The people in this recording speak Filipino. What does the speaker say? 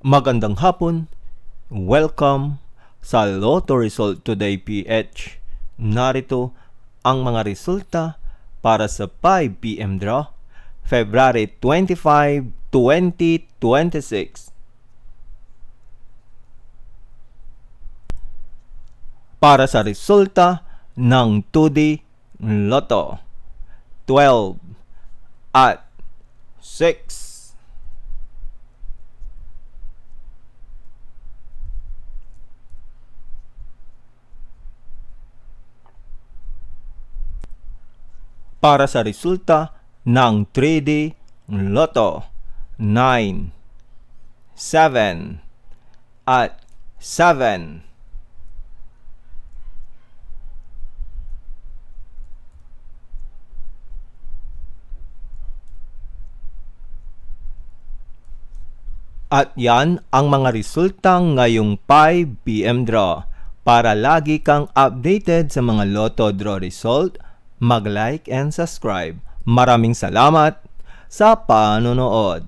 Magandang hapon. Welcome sa Lotto Result Today PH. Narito ang mga resulta para sa 5 PM draw, February 25, 2026. Para sa resulta ng 2D Lotto, 12 at 6. Para sa resulta ng 3D Lotto, 9, 7 at 7. At yan ang mga resulta ngayong 5 PM draw. Para lagi kang updated sa mga Lotto draw result, mag-like and subscribe. Maraming salamat sa panonood.